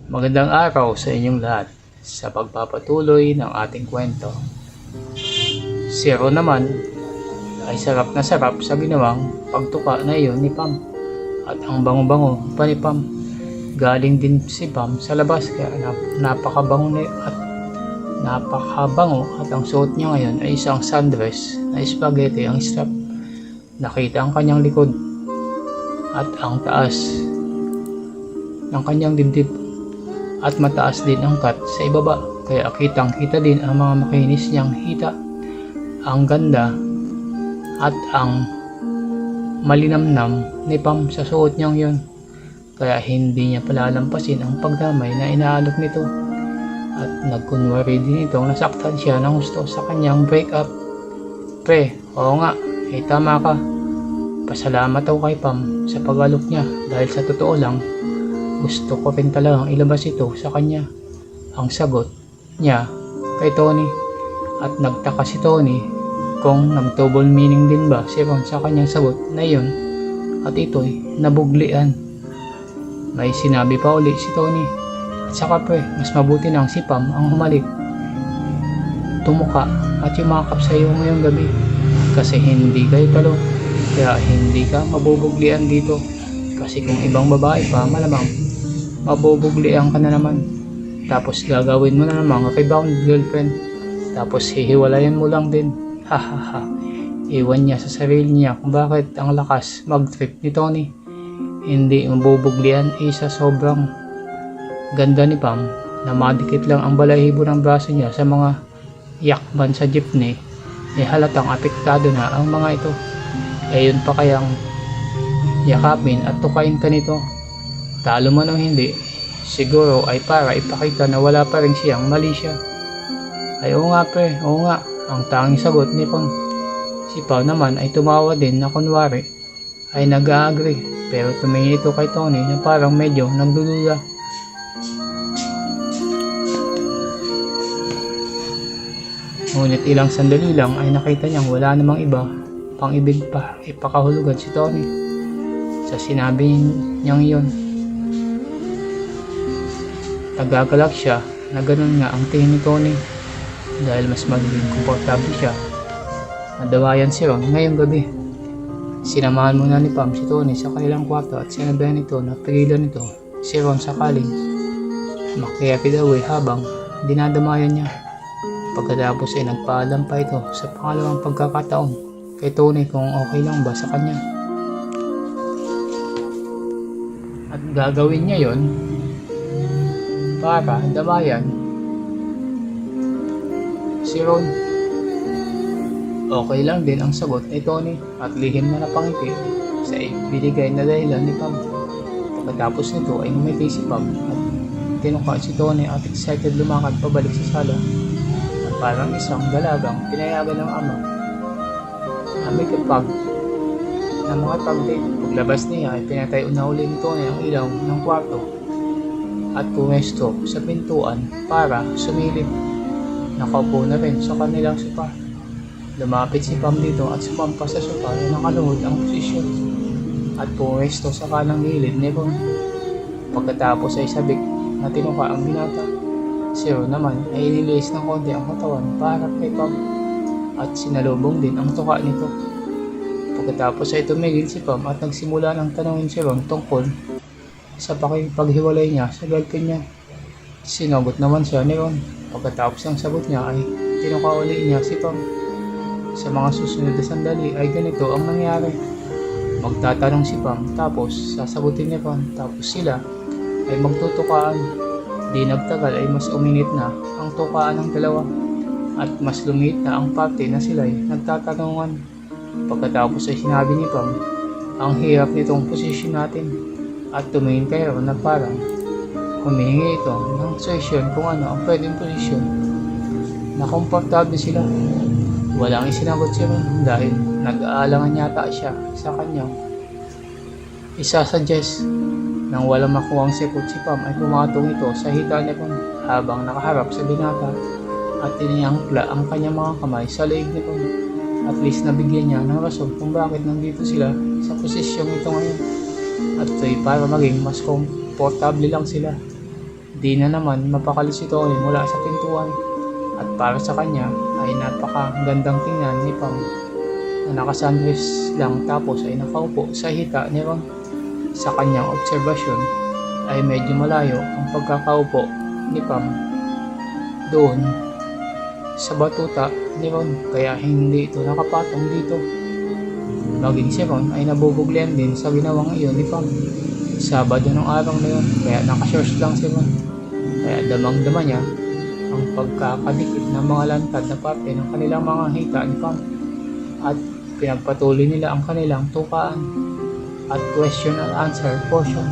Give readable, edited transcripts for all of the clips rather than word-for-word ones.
Magandang araw sa inyong lahat sa pagpapatuloy ng ating kwento. Si Ron naman ay sarap na sarap sa ginawang pagtuka na iyon ni Pam. At ang bango-bango pa ni Pam. Galing din si Pam sa labas kaya napakabango at ang suot niya ngayon ay isang sundress na spaghetti ang strap. Nakita ang kanyang likod at ang taas ng kanyang dibdib. At mataas din ang cut sa ibaba, kaya kitang kita din ang mga makinis niyang hita. Ang ganda at ang malinamnam ni Pam sa suot niyang yun, kaya hindi niya palalampasin ang pagdamay na inaalok nito. At nagkunwari din itong nasaktan siya ng gusto sa kanyang breakup. Pre, oo nga, tama ka. Pasalamat ako kay Pam sa pag-alok niya dahil sa totoo lang, gusto ko rin talagang ilabas ito sa kanya. Ang sagot niya kay Tony. At nagtaka si Tony kung nag-double meaning din ba si Ron sa kanyang sagot na iyon. At ito'y nabuglian. May sinabi pa uli si Tony. At saka pre, mas mabuti nang si Pam ang humalik, tumuka at yumakap sa iyo ngayong gabi. Kasi hindi kayo talo, kaya hindi ka mabubuglian dito. Kasi kung ibang babae pa, malamang mabubuglian ka na naman. Tapos gagawin mo na naman rebound girlfriend. Tapos hihiwalayan mo lang din. Hahaha. Iwan niya sa sarili niya kung bakit ang lakas mag-trip ni Tony. Hindi mabubuglian sa sobrang ganda ni Pam na madikit lang ang balahibo ng braso niya sa mga yakban sa jeepney. Halatang apektado na ang mga ito. Yun pa kayang yakapin at tukain ka nito. Talo man o hindi, siguro ay para ipakita na wala pa rin siyang mali siya. Ay oo nga pre, oo nga, ang tanging sagot ni Pam. Si Pam naman ay tumawa din na kunwari ay nag-agree, pero tumingin ito kay Tony na parang medyo nagdudula. Ngunit ilang sandali lang ay nakita niyang wala namang iba pang ibig pa ipakahulugan si Tony sa sinabi niyang iyon. Nagagalak siya na ganun nga ang tingin ni Tony dahil mas magiging komportable siya. Nadawayan si Ron ngayong gabi. Sinamahan muna ni Pam si Tony sa kanilang kwarto at sinabihan nito na pigilan nito si Ron sakaling makiapid away habang dinadamayan niya. Pagkatapos ay nagpaalam pa ito sa pangalawang pagkakataon kay Tony kung okay lang ba sa kanya. At gagawin niya yon para damayan si Ron. Okay lang din ang sagot ni Tony at lihim na napangiti sa ibinigay na dahilan ni Pam. Pagkatapos nito ay ngumiti si Pam at tinuka si Tony at excited lumakad pabalik sa sala at parang isang dalagang pinayagan ng ama na may kapag na mga tagdate. Paglabas niya ay pinatay una uli ni Tony ang ilaw ng kwarto at pumesto sa pintuan para sumilip. Nakaupo na rin sa kanilang sopa. Lumapit si Pam dito at sumampa sa sopa na nakaluhod ang posisyon at pumesto sa kanang gilid ni Ron. Pagkatapos ay sabik na tinuka ang binata. Si Ron naman ay inilis ng konti ang katawan para kay Pam at sinalubong din ang tuka nito. Pagkatapos ay tumigil si Pam at nagsimula ng tanungin si Ron tungkol sa pakipaghiwalay niya sa girlfriend niya. Sinagot naman siya ni Ron. Pagkatapos ng sagot niya ay tinuka uli niya si Pam. Sa mga susunod na sandali ay ganito ang nangyari. Magtatanong si Pam tapos sasagutin ni Ron tapos sila ay magtutukaan. Di nagtagal ay mas uminit na ang tukaan ng dalawa at mas lumit na ang parte na sila ay nagtatanungan. Pagkatapos ay sinabi ni Pam, ang hirap nitong posisyon natin. At tumingin kay Ron na parang humihingi ito ng suggestion kung ano ang pwedeng posisyon na komportable sila. Walang isinagot si Ron dahil nag-aalangan yata siya sa kanyang isasuggest. Nang walang makuhang sikot si Pam ay pumatong ito sa hita ni Ron habang nakaharap sa binata at tiniyangkla ang kanyang mga kamay sa leeg ni Ron. At least nabigyan niya ng rason kung bakit nandito sila sa posisyong ito ngayon. At ito'y para maging mas komportable lang sila Di na naman mapakali si Tony mula sa pintuan at para sa kanya ay napakagandang tingnan ni Pam na nakasandwich lang tapos ay nakaupo sa hita ni Ron. Sa kanyang obserbasyon ay medyo malayo ang pagkakaupo ni Pam doon sa batuta ni Ron kaya hindi ito nakapatong dito. Maging si Ron ay nabubuglian din sa ginawang iyon ni Pam. Sabado ng araw na yun kaya nakashorts lang si Ron. Kaya damang-dama niya ang pagkakadikit ng mga lantad na parte ng kanilang mga hita ni Pam at pinagpatuloy nila ang kanilang tukaan at question and answer portion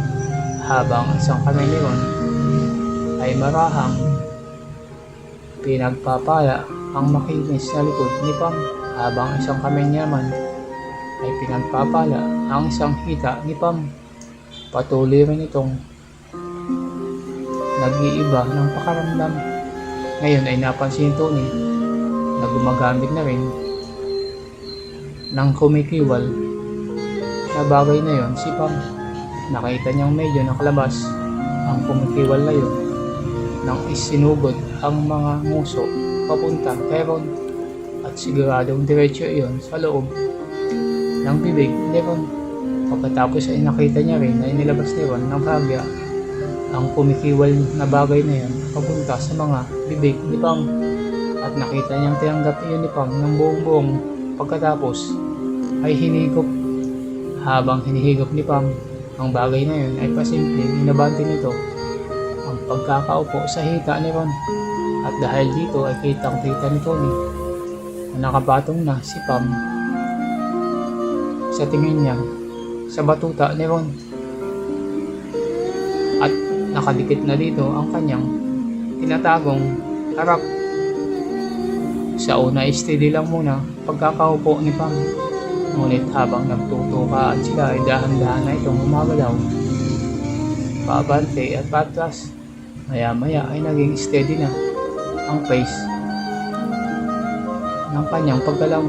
habang isang kamay ni Ron ay marahang pinagpapala ang makinis na likod ni Pam habang isang kamay niya man ay pinagpapala ang isang hita ni Pam. Patuloy rin itong nag-iiba ng pakaramdam. Ngayon ay napansin ni Tony na gumagamit na rin ng kumikiwal na bagay na yon si Pam. Nakita niyang medyo nakalabas ang kumikiwal na yon nang isinugod ang mga nguso papunta kay Ron at siguradong diretso iyon sa loob ng bibig ni Ron. Pagkatapos ay nakita niya rin na inilabas ni Ron ng bahagya ang kumikiwal na bagay na yan papunta sa mga bibig ni Pam at nakita niyang tinanggap iyon ni Pam ng buong-buong. Pagkatapos ay hinigop. Habang hinihigop ni Pam ang bagay na yun ay pasimpleng inabante nito ang pagkakaupo sa hita ni Ron at dahil dito ay kitang-kita ni Tony na nakapatong na si Pam sa tingin niya sa batuta ni Ron at nakadikit na dito ang kanyang tinatagong harap. Sa una steady lang muna pagkakaupo ni Pam, ngunit habang nagtutukaan sila ay dahan-dahan na itong umagalaw paabante at patras. Maya-maya ay naging steady na ang pace ng kanyang paggalaw.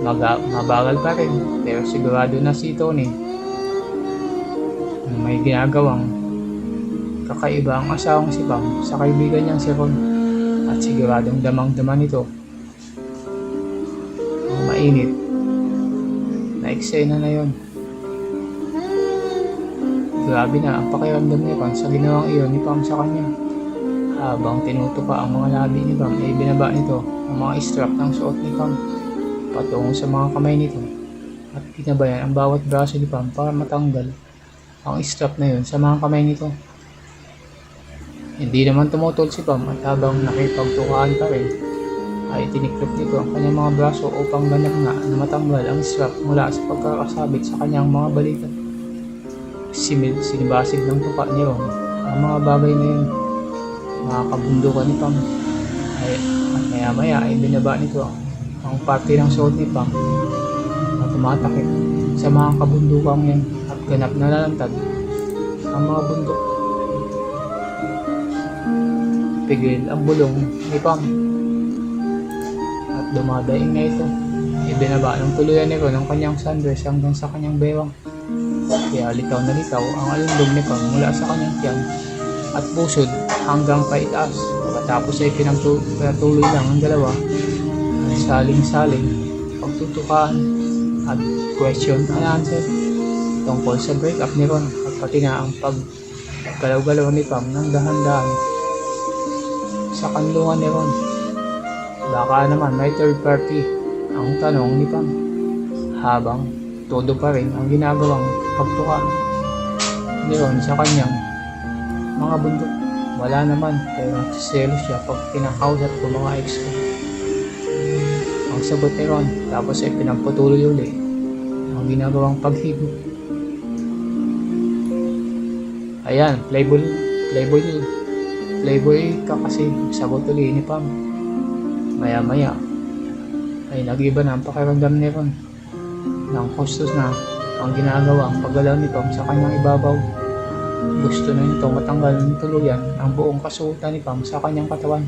Mabagal pa rin pero sigurado na si Tony na may ginagawang kakaiba ang asawang si Pam sa kaibigan niyang si Ron at siguradong damang-dama nito ang mainit na eksena na yon. Grabe na ang pakiramdam ni Pam sa ginawang iyon ni Pam sa kanya. Habang tinutuka ang mga labi ni Pam ay binaba nito ang mga strap ng suot ni Pam patungo sa mga kamay nito at pinabayan ang bawat braso ni Pam para matanggal ang strap na yun sa mga kamay nito. Hindi naman tumutol si Pam at habang nakipagtukaan pa rin ay tiniklop nito ang kanyang mga braso upang ganap nga na matanggal ang strap mula sa pagkakasabit sa kanyang mga balikat. Sinibasig ng tuka ni Ron ang mga bagay na yun. Makakabundukan ni Pam ay maya-maya ay binaba nito ang parte ng suot ni Pam at tumatakip sa mga kabundukang yan at ganap na lalantad ang mga bundok. Pigil ang bulong ni Pam at dumadaing na ito. Ibinaba ng tuluyan ni Ron ang kanyang sundress hanggang sa kanyang bewang. Kaya litaw na litaw ang alundog ni Pam mula sa kanyang tiyan at pusod hanggang paitaas. Pagkatapos ay pinagtuloy lang ang dalawa saling-saling pagtutukan at question and answer tungkol sa breakup ni Ron at pati na ang paggalaw-galaw ni Pam ng dahan-dahan sa kanlungan ni Ron. Baka naman may third party ang tanong ni Pam habang todo pa rin ang ginagawang pagtuka ni Ron sa kanyang mga bundok. Wala naman pero nagsiselo siya pag kinakausap ko mga ex ko. Ang sagot ni Ron tapos ay pinagpatuloy uli ang ginagawang paghigop. Ayan, playboy ka kasi, sagot uli ni Pam. Maya-maya ay nag-iba na ang pakiramdam ni Ron nang hustos na ang ginagawang paggalaw ni Pam sa kanyang ibabaw. Gusto na nito matanggal ng tuluyan ang buong kasuotan ni Pam sa kanyang katawan.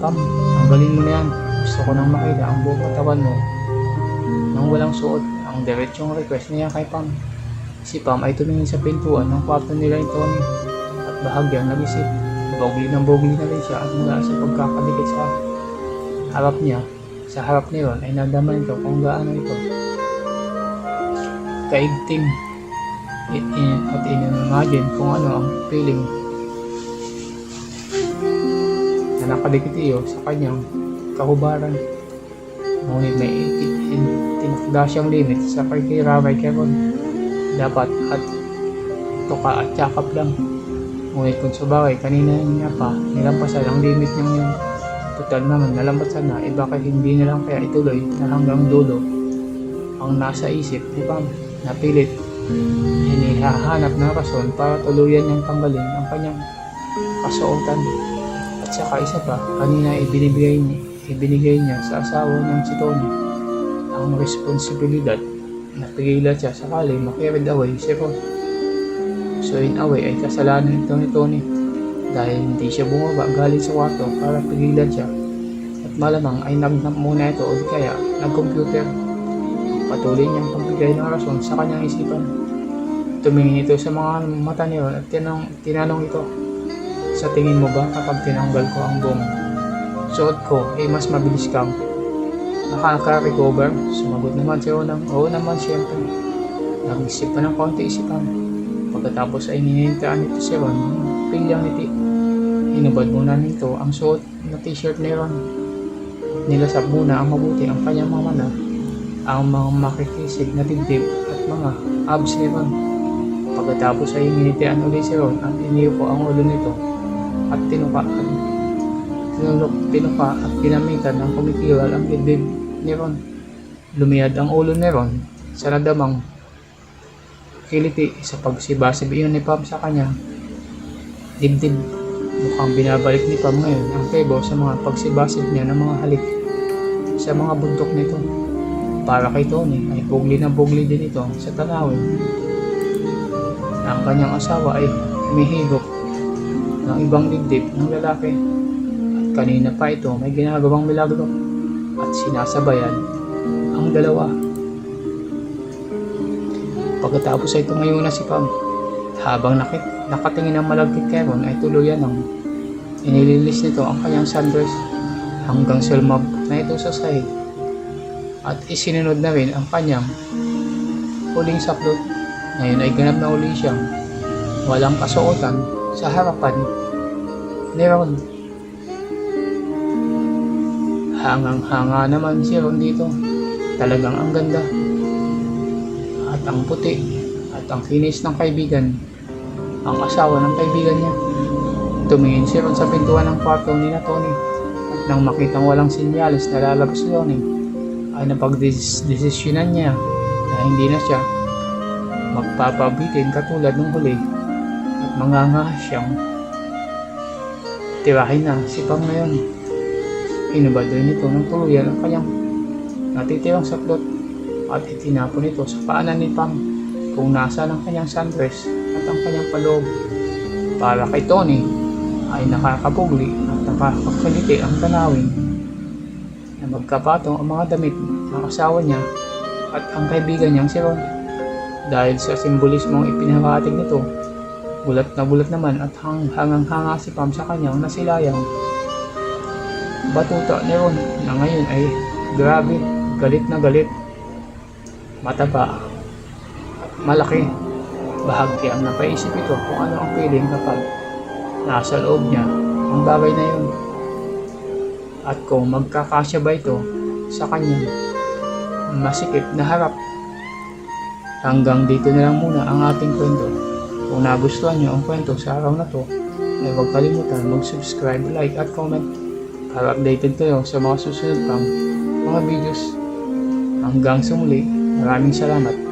Pam, tanggalin mo na yan. Gusto ko nang makita ang buong katawan mo nang walang suot. Ang diretsong request niya kay Pam. Si Pam ay tumingin sa pintuan ng kwarto nila ni Tony at bahagyang nag-isip. Bogli na rin siya at mula sa pagkakadikit sa harap niya, sa harap ni Ron ay nadaman ito kung gaano ito kaigting at in-imagine kung ano ang feeling na nakadikit iyo sa kanyang kahubaran. Ngunit may tinakda siyang limit sa pakikiramay kay Ron. Dapat at tuka at yakap lang. Ngunit kung sabagay kanina niya pa nilampasan ang limit niyang yun, total naman nalampasan na, bakit hindi na lang kaya ituloy na hanggang dulo ang nasa isip ni Pam. Napilit hinihahanap na rason para tuluyan niyang tanggalin ang kanyang kasuotan. At saka isa pa, kanina ibinigay niya sa asawa niyang si Tony ang responsibilidad na pigilan siya sakali makirid away si Ron. So in a way ay kasalanan ito ni Tony dahil hindi siya bumaba galing sa kwarto para pigilan siya, at malamang ay nagnap muna ito o di kaya nag-computer. Patuloy niyang pagbigay ng rason sa kanyang isipan. Tumingin ito sa mga mata ni Ron at tinanong ito, sa tingin mo ba kapag tinanggal ko ang buong suot ko ay mas mabilis kang nakaka-recover? Sumagot naman si Ron ng oo naman siyempre. Nag-isip pa ng konti isipan. Pagkatapos ay ninintaan nito si Ron ng pilyang ngiti. Hinubad muna nito ang suot na t-shirt ni Ron. Nilasap muna ang mabuti ang kanyang mga mata, ang mga makikisig na dibdib at mga abs ni Ron. Pagkatapos ay ninitian ulit si Ron at iniupo ang ulo nito at tinuka at ginamitan ng kumikiwal ang dibdib ni Ron. Lumiyad ang ulo ni Ron sa nadamang kiliti sa pagsibasib iyon ni Pam sa kanyang dibdib. Mukhang binabalik ni Pam ngayon ang tebo sa mga pagsibasib niya ng mga halik sa mga buntok nito. Para kay Tony ay bugli na bugli din ito sa tanawin na ang kanyang asawa ay humihigop ng ibang dibdib ng lalaki, at kanina pa ito may ginagawang milagro at sinasabayan ang dalawa. Pagkatapos ay tumayo na si Pam. Habang nakatingin ng malagkit kay Ron ay tuluyan ng inililis nito ang kanyang sundress hanggang sulmab na ito sa sahig, at isinunod na rin ang kanyang huling saklot. Ngayon ay ganap na uli siyang walang kasuotan sa harapan ni Ron. Hangang-hanga naman si Ron dito. Talagang ang ganda at ang puti at ang kinis ng kaibigan, ang asawa ng kaibigan niya. Tumingin si Ron sa pintuan ng kwarto ni na Tony, at nang makitang walang sinyalis na lalabas si Tony ay napagdesisyonan niya na hindi na siya magpapabitin katulad ng huli, at mangangahas siyang tirahin na si Pam ngayon. Hinubad din ito ng tuluyan ang kanyang natitirang saklot at itinapon ito sa paanan ni Pam kung nasa ng kanyang sundress at ang kanyang paloob. Para kay Tony ay nakakapugli at nakakakaliti ang tanawin na magkapatong ang mga damit ng asawa niya at ang kaibigan niyang si Ron. Dahil sa simbolismong ipinakatig nito, gulat na gulat naman at hangang-hanga si Pam sa kanyang nasilayang batuta ni Ron na ngayon ay grabe, galit na galit, mataba at malaki. Bahagyang napaisip ito kung ano ang feeling kapag nasa loob niya ang bagay na yun, at kung magkakasya ba ito sa kanyang masikip na harap. Hanggang dito na lang muna ang ating kwento. Kung nagustuhan nyo ang kwento sa araw na to, ay huwag kalimutan mag-subscribe, like at comment para updated kayo sa mga susunod pang mga videos. Hanggang sa muli, maraming salamat.